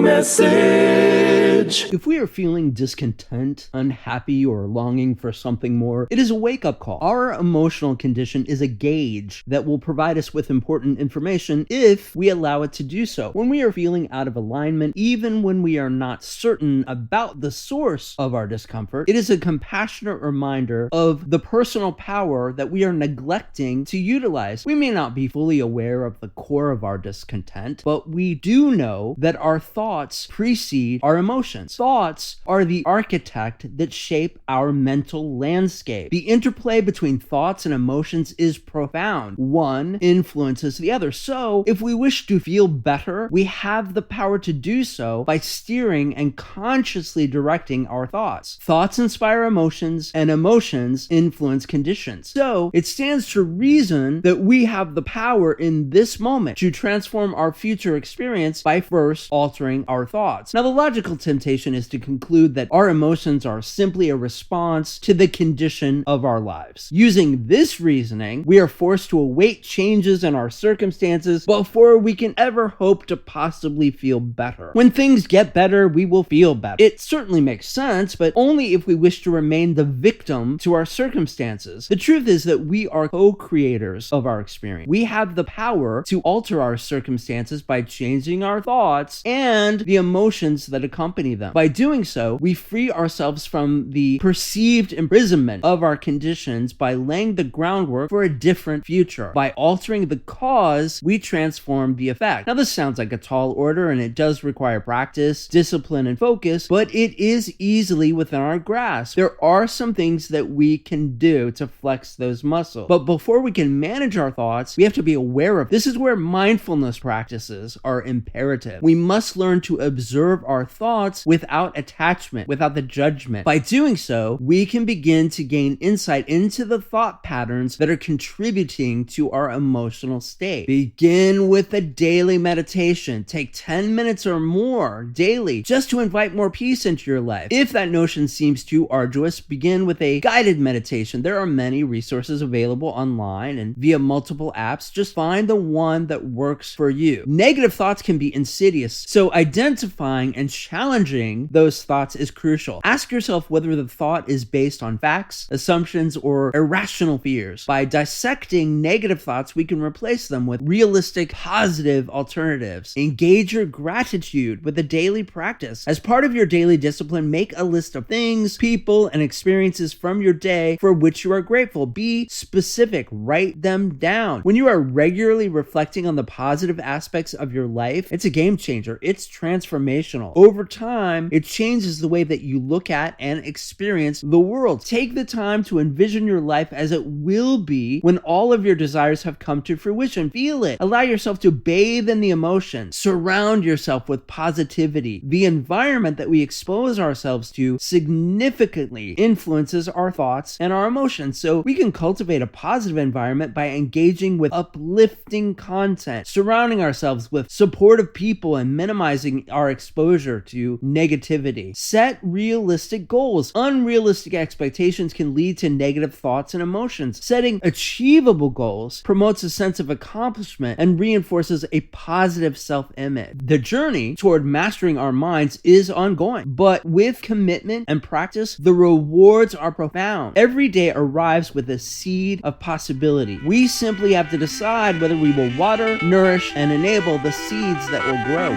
message. If we are feeling discontent, unhappy, or longing for something more, it is a wake-up call. Our emotional condition is a gauge that will provide us with important information if we allow it to do so. When we are feeling out of alignment, even when we are not certain about the source of our discomfort, it is a compassionate reminder of the personal power that we are neglecting to utilize. We may not be fully aware of the core of our discontent, but we do know that our thoughts precede our emotions. Thoughts are the architect that shape our mental landscape. The interplay between thoughts and emotions is profound. One influences the other. So, if we wish to feel better, we have the power to do so by steering and consciously directing our thoughts. Thoughts inspire emotions, and emotions influence conditions. So, it stands to reason that we have the power in this moment to transform our future experience by first altering our thoughts. Now, the logical temptation is to conclude that our emotions are simply a response to the condition of our lives. Using this reasoning, we are forced to await changes in our circumstances before we can ever hope to possibly feel better. When things get better, we will feel better. It certainly makes sense, but only if we wish to remain the victim to our circumstances. The truth is that we are co-creators of our experience. We have the power to alter our circumstances by changing our thoughts and the emotions that accompany them. By doing so, we free ourselves from the perceived imprisonment of our conditions by laying the groundwork for a different future. By altering the cause, we transform the effect. Now, this sounds like a tall order, and it does require practice, discipline, and focus, but it is easily within our grasp. There are some things that we can do to flex those muscles. But before we can manage our thoughts, we have to be aware of. This is where mindfulness practices are imperative. We must learn to observe our thoughts without attachment, without the judgment. By doing so, we can begin to gain insight into the thought patterns that are contributing to our emotional state. Begin with a daily meditation. Take 10 minutes or more daily just to invite more peace into your life. If that notion seems too arduous, begin with a guided meditation. There are many resources available online and via multiple apps. Just find the one that works for you. Negative thoughts can be insidious, so identifying and challenging those thoughts is crucial. Ask yourself whether the thought is based on facts, assumptions, or irrational fears. By dissecting negative thoughts, we can replace them with realistic, positive alternatives. Engage your gratitude with a daily practice. As part of your daily discipline, make a list of things, people, and experiences from your day for which you are grateful. Be specific. Write them down. When you are regularly reflecting on the positive aspects of your life, it's a game changer. It's transformational. Over time, it changes the way that you look at and experience the world. Take the time to envision your life as it will be when all of your desires have come to fruition. Feel it. Allow yourself to bathe in the emotions. Surround yourself with positivity. The environment that we expose ourselves to significantly influences our thoughts and our emotions. So we can cultivate a positive environment by engaging with uplifting content, surrounding ourselves with supportive people, and minimizing our exposure to negativity. Set realistic goals. Unrealistic expectations can lead to negative thoughts and emotions. Setting achievable goals promotes a sense of accomplishment and reinforces a positive self-image. The journey toward mastering our minds is ongoing, but with commitment and practice, the rewards are profound. Every day arrives with a seed of possibility. We simply have to decide whether we will water, nourish, and enable the seeds that will grow.